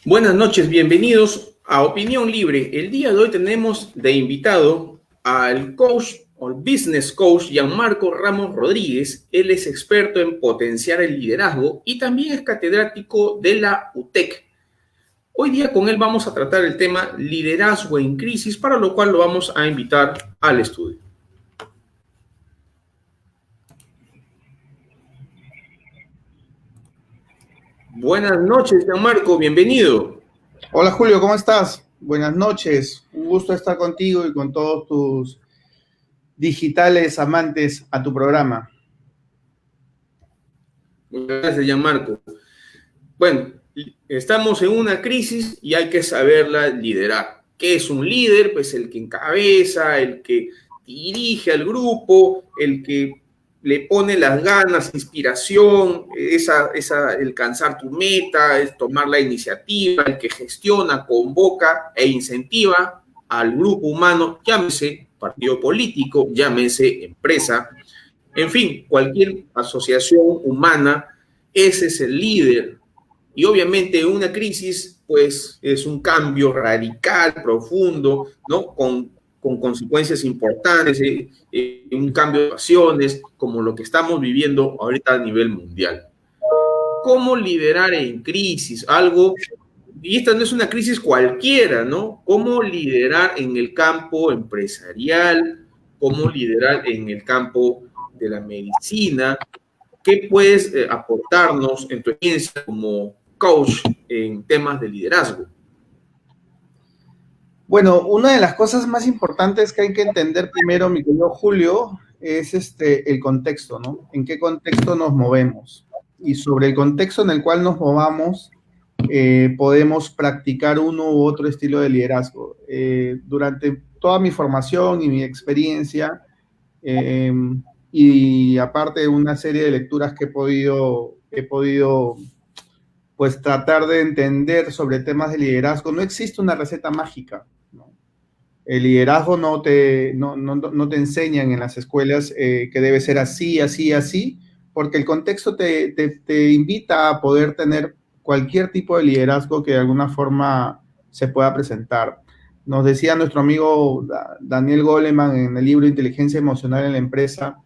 Buenas noches, bienvenidos a Opinión Libre. El día de hoy tenemos de invitado al coach o business coach Gianmarco Ramos Rodríguez. Él es experto en potenciar el liderazgo y también es catedrático de la UTEC. Hoy día con él vamos a tratar el tema liderazgo en crisis, para lo cual lo vamos a invitar al estudio. Buenas noches, Gianmarco, bienvenido. Hola Julio, ¿cómo estás? Buenas noches. Un gusto estar contigo y con todos tus digitales amantes a tu programa. Muchas gracias, Gianmarco. Bueno, estamos en una crisis y hay que saberla liderar. ¿Qué es un líder? Pues el que encabeza, el que dirige al grupo, el que le pone las ganas, inspiración, el alcanzar tu meta, es tomar la iniciativa, el que gestiona, convoca e incentiva al grupo humano, llámese partido político, llámese empresa, en fin, cualquier asociación humana. Ese es el líder. Y obviamente una crisis, pues, es un cambio radical, profundo, ¿no? Con consecuencias importantes, un cambio de pasiones, como lo que estamos viviendo ahorita a nivel mundial. ¿Cómo liderar en crisis? Algo, y esta no es una crisis cualquiera, ¿no? ¿Cómo liderar en el campo empresarial? ¿Cómo liderar en el campo de la medicina? ¿Qué puedes aportarnos en tu experiencia como coach en temas de liderazgo? Bueno, una de las cosas más importantes que hay que entender primero, mi querido Julio, es el contexto, ¿no? ¿En qué contexto nos movemos? Y sobre el contexto en el cual nos movamos, podemos practicar uno u otro estilo de liderazgo. Durante toda mi formación y mi experiencia, eh, y aparte de una serie de lecturas que he podido pues tratar de entender sobre temas de liderazgo, no existe una receta mágica, ¿no? El liderazgo no te enseñan en las escuelas que debe ser así, así, así, porque el contexto te invita a poder tener cualquier tipo de liderazgo que de alguna forma se pueda presentar. Nos decía nuestro amigo Daniel Goleman en el libro Inteligencia Emocional en la Empresa,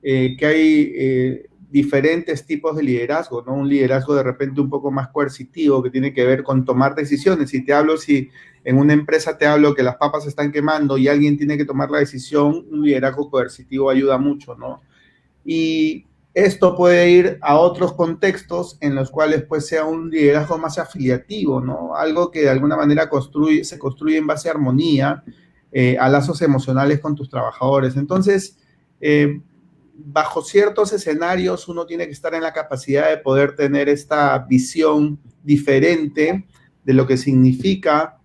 que hay diferentes tipos de liderazgo, ¿no? Un liderazgo de repente un poco más coercitivo, que tiene que ver con tomar decisiones. Si en una empresa te hablo que las papas se están quemando y alguien tiene que tomar la decisión, un liderazgo coercitivo ayuda mucho, ¿no? Y esto puede ir a otros contextos en los cuales pues sea un liderazgo más afiliativo, ¿no? Algo que de alguna manera se construye en base a armonía, a lazos emocionales con tus trabajadores. Entonces, bajo ciertos escenarios uno tiene que estar en la capacidad de poder tener esta visión diferente de lo que significa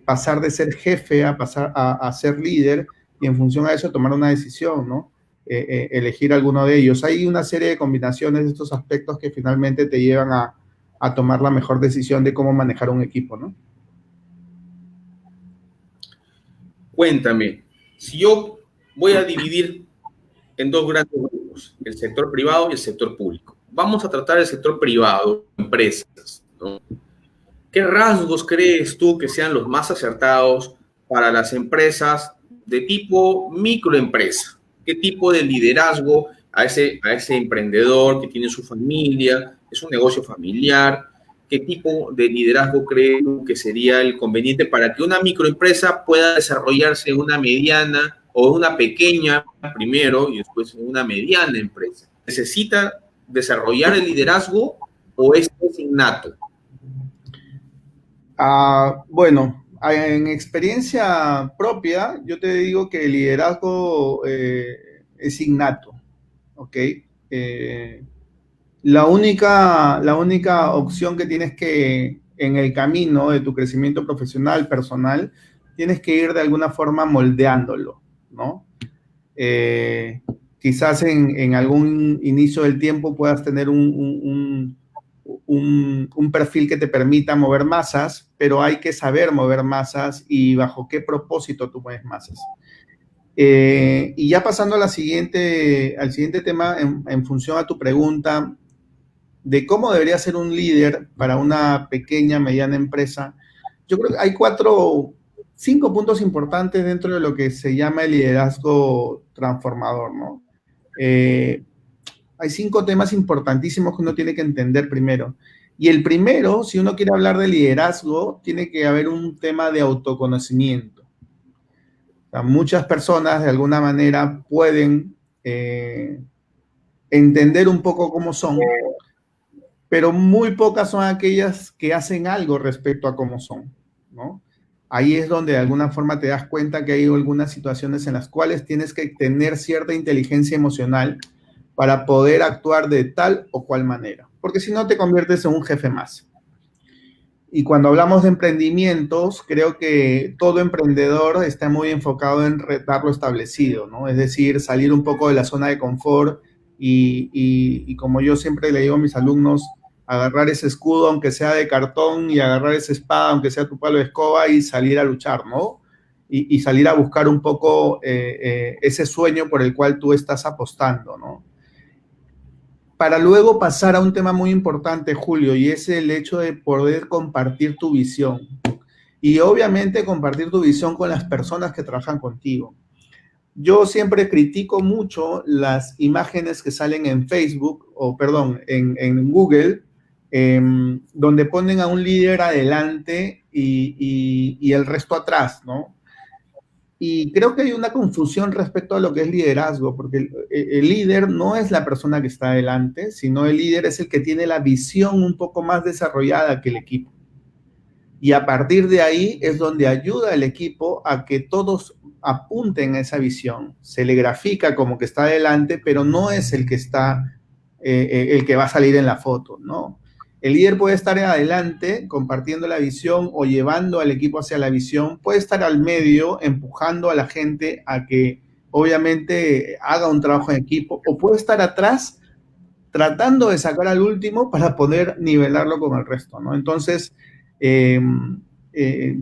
pasar de ser jefe a pasar a ser líder y en función a eso tomar una decisión, ¿no? Elegir alguno de ellos. Hay una serie de combinaciones de estos aspectos que finalmente te llevan a tomar la mejor decisión de cómo manejar un equipo, ¿no? Cuéntame, si yo voy a dividir en dos grandes grupos, el sector privado y el sector público. Vamos a tratar el sector privado, empresas, ¿no? ¿Qué rasgos crees tú que sean los más acertados para las empresas de tipo microempresa? ¿Qué tipo de liderazgo a ese emprendedor que tiene su familia, es un negocio familiar? ¿Qué tipo de liderazgo crees tú que sería el conveniente para que una microempresa pueda desarrollarse en una mediana o una pequeña primero y después en una mediana empresa? ¿Necesita desarrollar el liderazgo o es innato? Bueno, en experiencia propia, yo te digo que el liderazgo es innato, ¿ok? Eh, la única opción que tienes que, en el camino de tu crecimiento profesional, personal, tienes que ir de alguna forma moldeándolo, ¿no? Eh, Quizás en algún inicio del tiempo puedas tener un perfil que te permita mover masas, pero hay que saber mover masas y bajo qué propósito tú mueves masas. Y ya pasando a al siguiente tema, en función a tu pregunta, de cómo debería ser un líder para una pequeña, mediana empresa, yo creo que hay 5 puntos importantes dentro de lo que se llama el liderazgo transformador, ¿no? Hay 5 temas importantísimos que uno tiene que entender primero. Y el primero, si uno quiere hablar de liderazgo, tiene que haber un tema de autoconocimiento. O sea, muchas personas de alguna manera pueden entender un poco cómo son, pero muy pocas son aquellas que hacen algo respecto a cómo son, ¿no? Ahí es donde de alguna forma te das cuenta que hay algunas situaciones en las cuales tienes que tener cierta inteligencia emocional para poder actuar de tal o cual manera, porque si no te conviertes en un jefe más. Y cuando hablamos de emprendimientos, creo que todo emprendedor está muy enfocado en retar lo establecido, ¿no? Es decir, salir un poco de la zona de confort y como yo siempre le digo a mis alumnos, agarrar ese escudo, aunque sea de cartón, y agarrar esa espada, aunque sea tu palo de escoba, y salir a luchar, ¿no? Y salir a buscar un poco ese sueño por el cual tú estás apostando, ¿no? Para luego pasar a un tema muy importante, Julio, y es el hecho de poder compartir tu visión. Y obviamente compartir tu visión con las personas que trabajan contigo. Yo siempre critico mucho las imágenes que salen en Facebook, o perdón, en Google, donde ponen a un líder adelante y el resto atrás, ¿no? Y creo que hay una confusión respecto a lo que es liderazgo, porque el líder no es la persona que está adelante, sino el líder es el que tiene la visión un poco más desarrollada que el equipo. Y a partir de ahí es donde ayuda al equipo a que todos apunten a esa visión. Se le grafica como que está adelante, pero no es el que está, el que va a salir en la foto, ¿no? El líder puede estar adelante compartiendo la visión o llevando al equipo hacia la visión, puede estar al medio empujando a la gente a que obviamente haga un trabajo en equipo, o puede estar atrás tratando de sacar al último para poder nivelarlo con el resto, ¿no? Entonces, eh,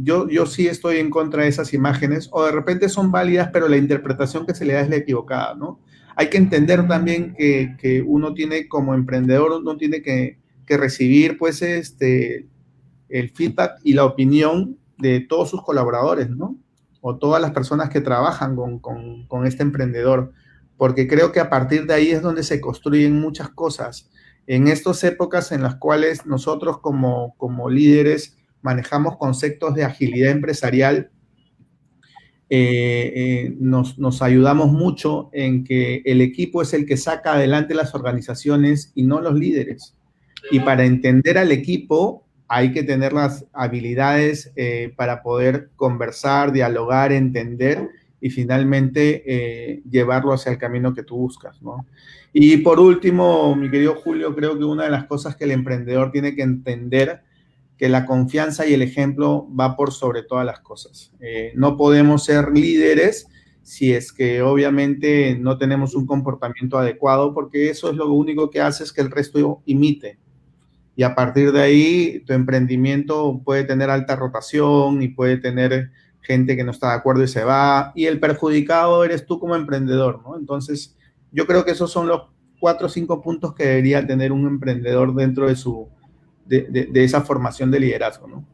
yo sí estoy en contra de esas imágenes, o de repente son válidas, pero la interpretación que se le da es la equivocada, ¿no? Hay que entender también que uno tiene como emprendedor, uno tiene que recibir pues el feedback y la opinión de todos sus colaboradores, ¿no? O todas las personas que trabajan con este emprendedor, porque creo que a partir de ahí es donde se construyen muchas cosas. En estas épocas en las cuales nosotros como líderes manejamos conceptos de agilidad empresarial, nos ayudamos mucho en que el equipo es el que saca adelante las organizaciones y no los líderes. Y para entender al equipo hay que tener las habilidades para poder conversar, dialogar, entender y finalmente llevarlo hacia el camino que tú buscas, ¿no? Y por último, mi querido Julio, creo que una de las cosas que el emprendedor tiene que entender, que la confianza y el ejemplo va por sobre todas las cosas. No podemos ser líderes si es que obviamente no tenemos un comportamiento adecuado, porque eso es lo único que hace es que el resto imite. Y a partir de ahí, tu emprendimiento puede tener alta rotación y puede tener gente que no está de acuerdo y se va, y el perjudicado eres tú como emprendedor, ¿no? Entonces, yo creo que esos son los 4 o 5 puntos que debería tener un emprendedor dentro de esa formación de liderazgo, ¿no?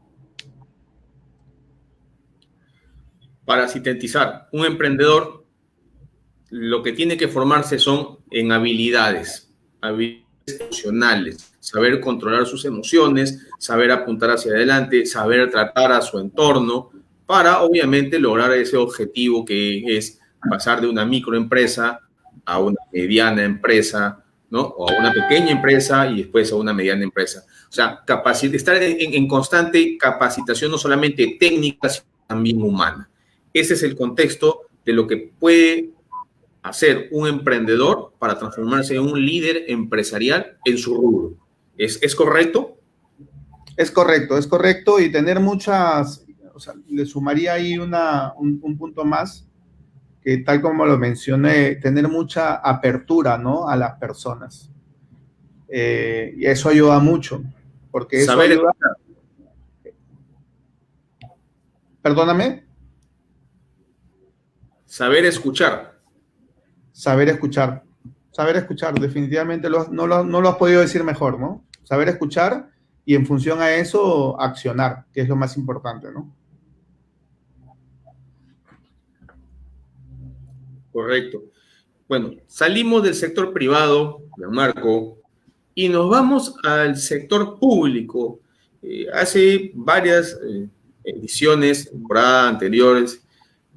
Para sintetizar, un emprendedor lo que tiene que formarse son en habilidades emocionales, saber controlar sus emociones, saber apuntar hacia adelante, saber tratar a su entorno para obviamente lograr ese objetivo que es pasar de una microempresa a una mediana empresa, ¿no? O a una pequeña empresa y después a una mediana empresa. O sea, estar en constante capacitación no solamente técnica, sino también humana. Ese es el contexto de lo que puede hacer un emprendedor para transformarse en un líder empresarial en su rubro. ¿Es correcto? Es correcto, y tener muchas, o sea, le sumaría ahí un punto más, que tal como lo mencioné, tener mucha apertura, ¿no? A las personas. Y eso ayuda mucho, porque eso Saber ayuda, escuchar. perdóname, Saber escuchar. saber escuchar. Saber escuchar, definitivamente no lo has podido decir mejor, ¿no? Saber escuchar y en función a eso accionar, que es lo más importante, ¿no? Correcto. Bueno, salimos del sector privado, Marco, y nos vamos al sector público. Hace varias ediciones, temporadas anteriores,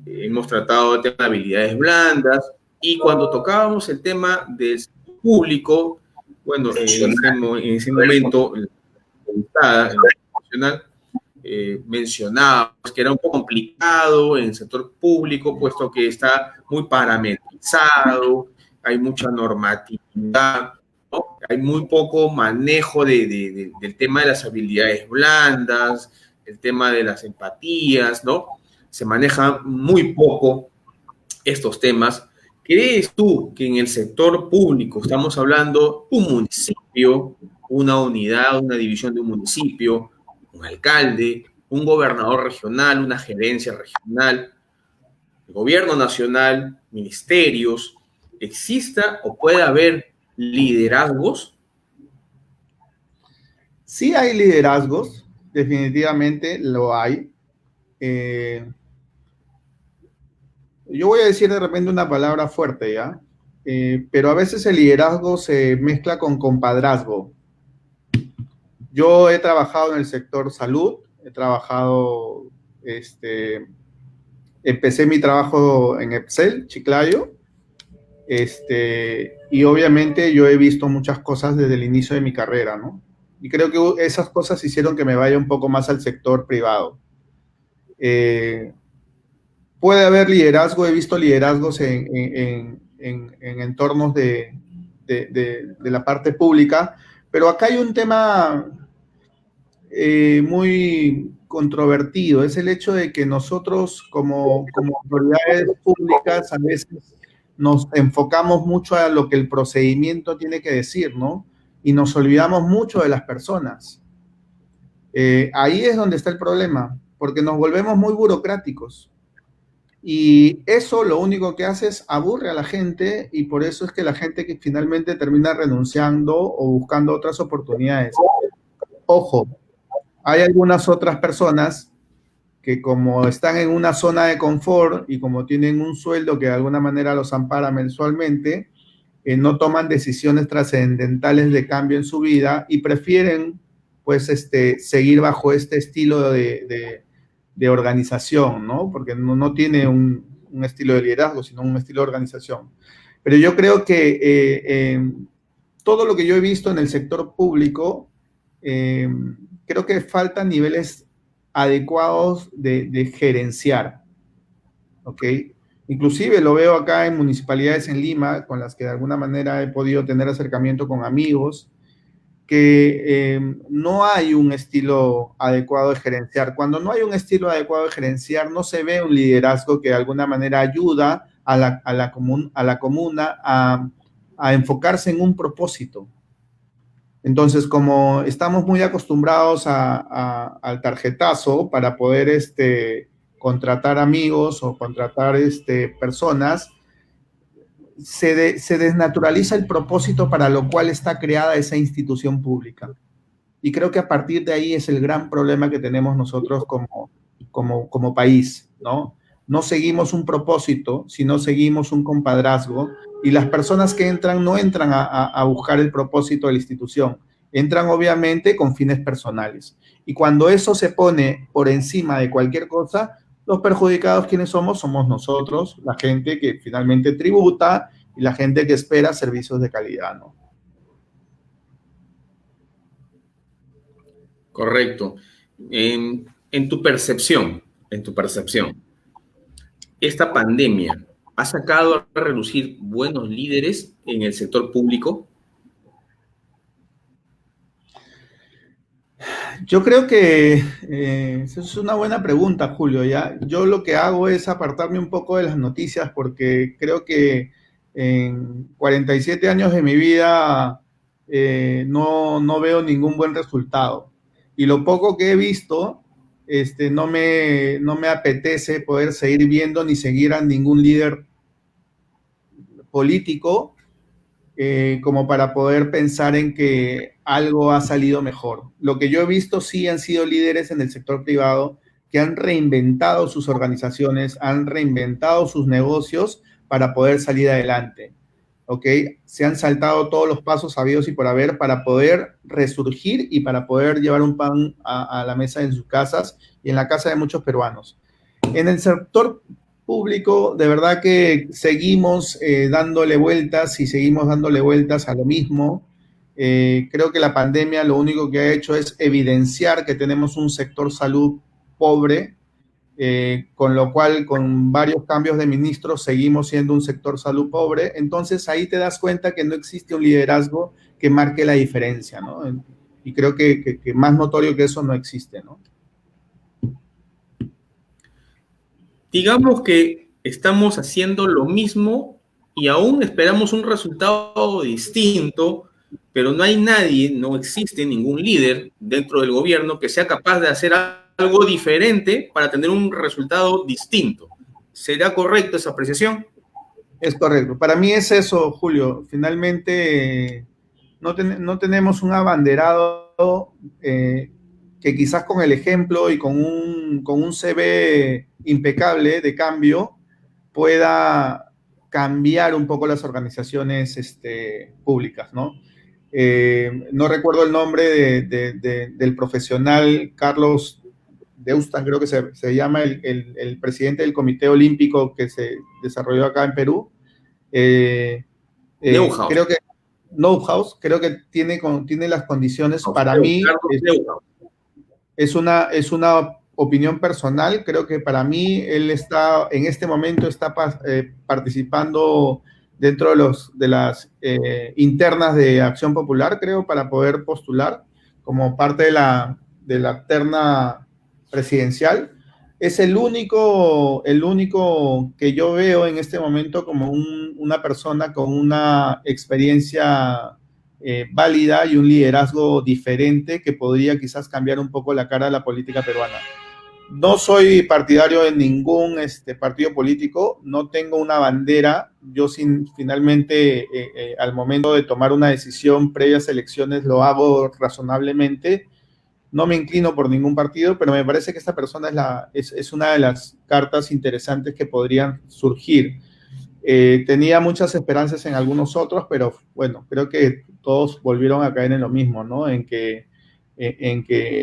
hemos tratado el tema de habilidades blandas y cuando tocábamos el tema del sector público, bueno, en ese momento, la nacional mencionábamos que era un poco complicado en el sector público, puesto que está muy parametrizado, hay mucha normatividad, ¿no? Hay muy poco manejo del tema de las habilidades blandas, el tema de las empatías, ¿no? Se maneja muy poco estos temas. ¿Crees tú que en el sector público, estamos hablando un municipio, una unidad, una división de un municipio, un alcalde, un gobernador regional, una gerencia regional, el gobierno nacional, ministerios, exista o puede haber liderazgos? Sí hay liderazgos, definitivamente lo hay. Yo voy a decir de repente una palabra fuerte, ¿ya? Pero a veces el liderazgo se mezcla con compadrazgo. Yo he trabajado en el sector salud, he trabajado, empecé mi trabajo en Excel, Chiclayo, y obviamente yo he visto muchas cosas desde el inicio de mi carrera, ¿no? Y creo que esas cosas hicieron que me vaya un poco más al sector privado. Puede haber liderazgo, he visto liderazgos en entornos de la parte pública, pero acá hay un tema muy controvertido, es el hecho de que nosotros como autoridades públicas a veces nos enfocamos mucho a lo que el procedimiento tiene que decir, ¿no? Y nos olvidamos mucho de las personas. Ahí es donde está el problema, porque nos volvemos muy burocráticos. Y eso lo único que hace es aburre a la gente y por eso es que la gente que finalmente termina renunciando o buscando otras oportunidades. Ojo, hay algunas otras personas que como están en una zona de confort y como tienen un sueldo que de alguna manera los ampara mensualmente, no toman decisiones trascendentales de cambio en su vida y prefieren pues seguir bajo este estilo de organización, ¿no? Porque no tiene un estilo de liderazgo, sino un estilo de organización. Pero yo creo que todo lo que yo he visto en el sector público, creo que faltan niveles adecuados de gerenciar, ¿ok? Inclusive lo veo acá en municipalidades en Lima, con las que de alguna manera he podido tener acercamiento con amigos, que no hay un estilo adecuado de gerenciar. Cuando no hay un estilo adecuado de gerenciar, no se ve un liderazgo que de alguna manera ayuda a la comuna a enfocarse en un propósito. Entonces, como estamos muy acostumbrados al tarjetazo para poder contratar amigos o contratar personas, se desnaturaliza el propósito para lo cual está creada esa institución pública. Y creo que a partir de ahí es el gran problema que tenemos nosotros como país, ¿no? No seguimos un propósito, sino seguimos un compadrazgo y las personas que entran no entran a buscar el propósito de la institución, entran obviamente con fines personales. Y cuando eso se pone por encima de cualquier cosa, los perjudicados, ¿quiénes somos? Somos nosotros, la gente que finalmente tributa y la gente que espera servicios de calidad, ¿no? Correcto. En tu percepción, esta pandemia ha sacado a relucir buenos líderes en el sector público. Yo creo que esa es una buena pregunta, Julio. ¿Ya? Yo lo que hago es apartarme un poco de las noticias porque creo que en 47 años de mi vida no veo ningún buen resultado. Y lo poco que he visto, no me apetece poder seguir viendo ni seguir a ningún líder político como para poder pensar en que algo ha salido mejor. Lo que yo he visto sí han sido líderes en el sector privado que han reinventado sus organizaciones, han reinventado sus negocios para poder salir adelante. ¿Ok? Se han saltado todos los pasos habidos y por haber para poder resurgir y para poder llevar un pan a la mesa en sus casas y en la casa de muchos peruanos. En el sector público, de verdad que seguimos dándole vueltas y seguimos dándole vueltas a lo mismo. Creo que la pandemia lo único que ha hecho es evidenciar que tenemos un sector salud pobre, con lo cual con varios cambios de ministros seguimos siendo un sector salud pobre. Entonces ahí te das cuenta que no existe un liderazgo que marque la diferencia, ¿no? Y creo que más notorio que eso no existe, ¿no? Digamos que estamos haciendo lo mismo y aún esperamos un resultado distinto, pero no hay nadie, no existe ningún líder dentro del gobierno que sea capaz de hacer algo diferente para tener un resultado distinto. ¿Será correcta esa apreciación? Es correcto. Para mí es eso, Julio. Finalmente no tenemos un abanderado que quizás con el ejemplo y con un CV impecable de cambio pueda cambiar un poco las organizaciones públicas, ¿no? No recuerdo el nombre del profesional Carlos Deustan, creo que se llama el presidente del Comité Olímpico que se desarrolló acá en Perú. Creo que Neuhaus, creo que tiene las condiciones. Para mí es una opinión personal. Creo que para mí él está, en este momento está participando dentro de las internas de Acción Popular, creo, para poder postular como parte de la terna presidencial. Es el único que yo veo en este momento como una persona con una experiencia válida y un liderazgo diferente que podría quizás cambiar un poco la cara de la política peruana. No soy partidario de ningún partido político, no tengo una bandera. Yo finalmente, al momento de tomar una decisión previas elecciones, lo hago razonablemente. No me inclino por ningún partido, pero me parece que esta persona es una de las cartas interesantes que podrían surgir. Tenía muchas esperanzas en algunos otros, pero bueno, creo que todos volvieron a caer en lo mismo, ¿no? En que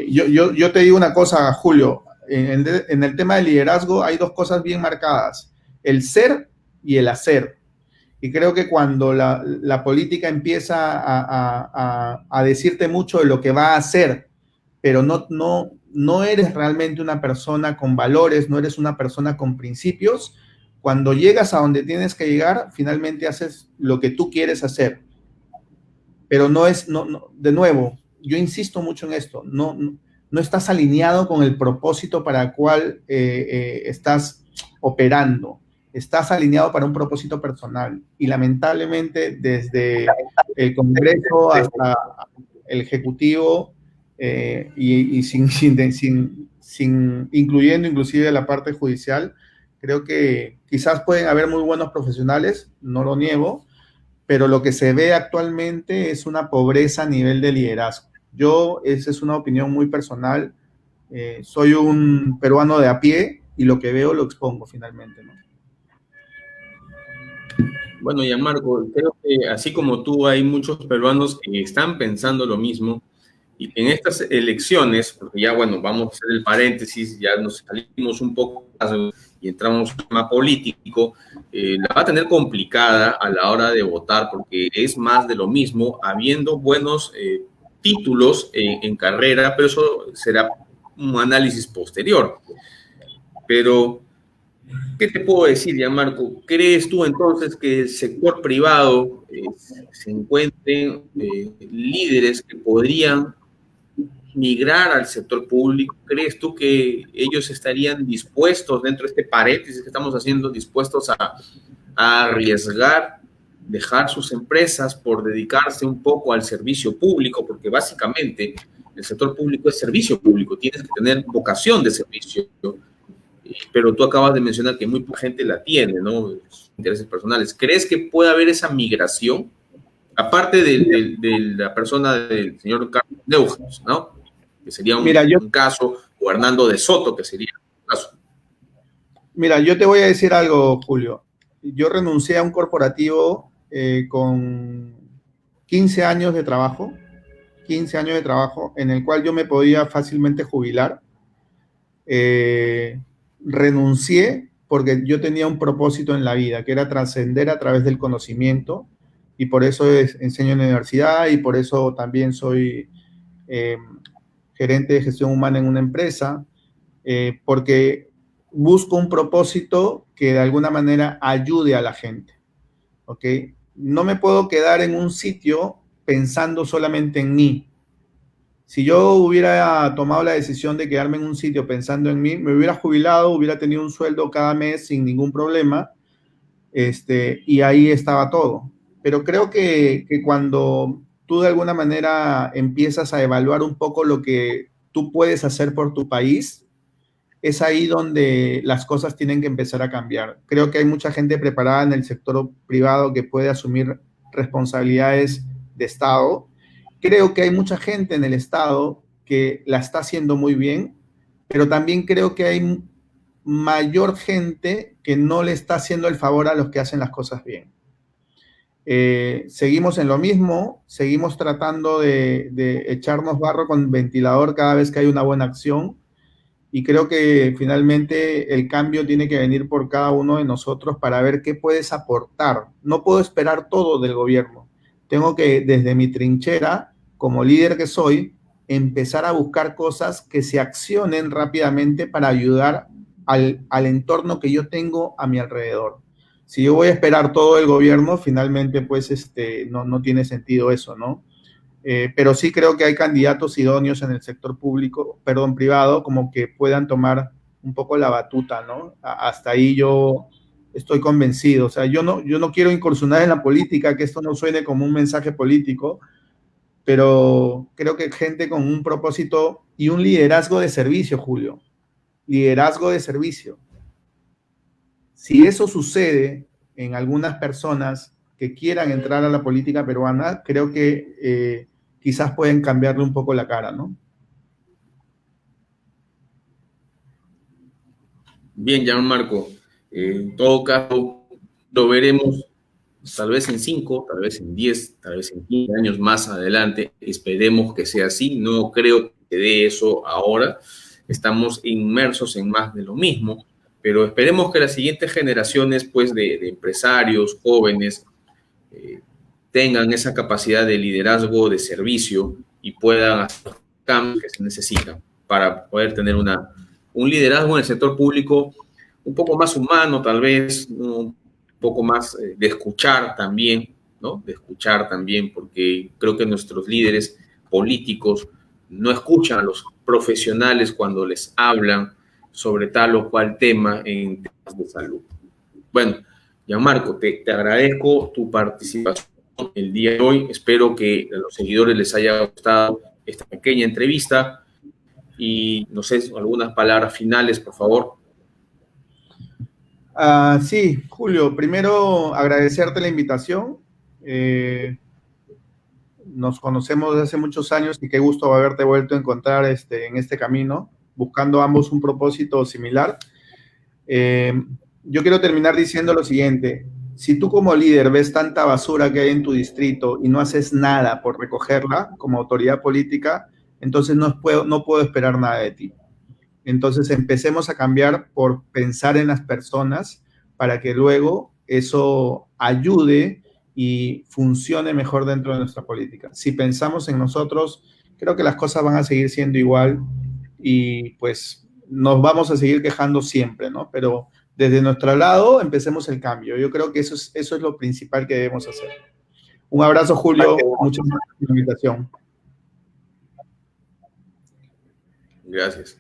yo te digo una cosa, Julio, en el tema del liderazgo hay dos cosas bien marcadas, el ser y el hacer. Y creo que cuando la política empieza a decirte mucho de lo que va a hacer, pero no eres realmente una persona con valores, no eres una persona con principios, cuando llegas a donde tienes que llegar, finalmente haces lo que tú quieres hacer. Pero de nuevo, yo insisto mucho en esto, no estás alineado con el propósito para el cual estás operando. Estás alineado para un propósito personal. Y lamentablemente, desde el Congreso hasta el Ejecutivo, y incluyendo inclusive la parte judicial, creo que quizás pueden haber muy buenos profesionales, no lo niego, pero lo que se ve actualmente es una pobreza a nivel de liderazgo. Esa es una opinión muy personal. Soy un peruano de a pie y lo que veo lo expongo finalmente, ¿no? Bueno, Gianmarco, creo que así como tú, hay muchos peruanos que están pensando lo mismo y que en estas elecciones, porque ya, bueno, vamos a hacer el paréntesis, ya nos salimos un poco y entramos en un tema político, la va a tener complicada a la hora de votar porque es más de lo mismo, habiendo buenos títulos en carrera, pero eso será un análisis posterior. Pero, ¿qué te puedo decir, Gianmarco? ¿Crees tú entonces que el sector privado se encuentren líderes que podrían migrar al sector público? ¿Crees tú que ellos estarían dispuestos, dentro de este paréntesis que estamos haciendo, dispuestos a arriesgar, dejar sus empresas por dedicarse un poco al servicio público? Porque básicamente el sector público es servicio público, tienes que tener vocación de servicio, pero tú acabas de mencionar que muy poca gente la tiene, ¿no? Intereses personales. ¿Crees que puede haber esa migración? Aparte de la persona del señor Carlos Neuhaus, ¿no? Que sería un caso, o Hernando de Soto, que sería un caso. Mira, yo te voy a decir algo, Julio. Yo renuncié a un corporativo con 15 años de trabajo, 15 años de trabajo, en el cual yo me podía fácilmente jubilar. Renuncié porque yo tenía un propósito en la vida, que era trascender a través del conocimiento, y por eso enseño en la universidad, y por eso también soy gerente de gestión humana en una empresa, porque busco un propósito que de alguna manera ayude a la gente, ¿ok? No me puedo quedar en un sitio pensando solamente en mí. Si yo hubiera tomado la decisión de quedarme en un sitio pensando en mí, me hubiera jubilado, hubiera tenido un sueldo cada mes sin ningún problema, y ahí estaba todo. Pero creo que cuando tú de alguna manera empiezas a evaluar un poco lo que tú puedes hacer por tu país, es ahí donde las cosas tienen que empezar a cambiar. Creo que hay mucha gente preparada en el sector privado que puede asumir responsabilidades de Estado. Creo que hay mucha gente en el Estado que la está haciendo muy bien, pero también creo que hay mayor gente que no le está haciendo el favor a los que hacen las cosas bien. Seguimos en lo mismo, seguimos tratando de echarnos barro con ventilador cada vez que hay una buena acción, y creo que finalmente el cambio tiene que venir por cada uno de nosotros para ver qué puedes aportar. No puedo esperar todo del gobierno. Tengo que, desde mi trinchera, como líder que soy, empezar a buscar cosas que se accionen rápidamente para ayudar al entorno que yo tengo a mi alrededor. Si yo voy a esperar todo el gobierno, finalmente pues no tiene sentido eso, ¿no? Pero sí creo que hay candidatos idóneos en el sector público, perdón, privado, como que puedan tomar un poco la batuta, ¿no? Hasta ahí yo estoy convencido. O sea, yo no quiero incursionar en la política, que esto no suene como un mensaje político, pero creo que gente con un propósito y un liderazgo de servicio, Julio. Liderazgo de servicio. Si eso sucede en algunas personas que quieran entrar a la política peruana, creo que quizás pueden cambiarle un poco la cara, ¿no? Bien, Gianmarco. En todo caso, lo veremos tal vez en 5, tal vez en 10, tal vez en 15 años más adelante. Esperemos que sea así. No creo que dé eso ahora. Estamos inmersos en más de lo mismo, pero esperemos que las siguientes generaciones, pues, de empresarios jóvenes tengan esa capacidad de liderazgo, de servicio, y puedan hacer los cambios que se necesitan para poder tener un liderazgo en el sector público un poco más humano, tal vez, un poco más de escuchar también, ¿no? De escuchar también, porque creo que nuestros líderes políticos no escuchan a los profesionales cuando les hablan sobre tal o cual tema en temas de salud. Bueno, Gianmarco, te agradezco tu participación el día de hoy. Espero que a los seguidores les haya gustado esta pequeña entrevista y, no sé, algunas palabras finales, por favor. Sí, Julio, primero agradecerte la invitación. Nos conocemos desde hace muchos años y qué gusto haberte vuelto a encontrar en este camino, buscando ambos un propósito similar. Yo quiero terminar diciendo lo siguiente: si tú como líder ves tanta basura que hay en tu distrito y no haces nada por recogerla como autoridad política, entonces no puedo esperar nada de ti. Entonces empecemos a cambiar por pensar en las personas para que luego eso ayude y funcione mejor dentro de nuestra política. Si pensamos en nosotros, creo que las cosas van a seguir siendo igual y pues nos vamos a seguir quejando siempre, ¿no? Pero desde nuestro lado empecemos el cambio. Yo creo que eso es lo principal que debemos hacer. Un abrazo, Julio. Muchas gracias por la invitación. Gracias.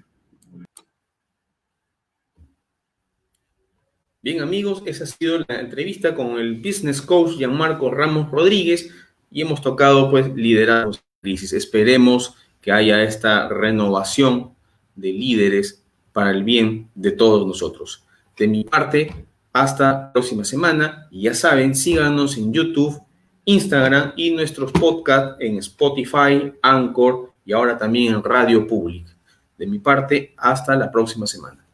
Bien, amigos, esa ha sido la entrevista con el business coach Gianmarco Ramos Rodríguez y hemos tocado, pues, liderazgo en crisis. Esperemos que haya esta renovación de líderes para el bien de todos nosotros. De mi parte, hasta la próxima semana y ya saben, síganos en YouTube, Instagram y nuestros podcasts en Spotify, Anchor y ahora también en Radio Public. De mi parte, hasta la próxima semana.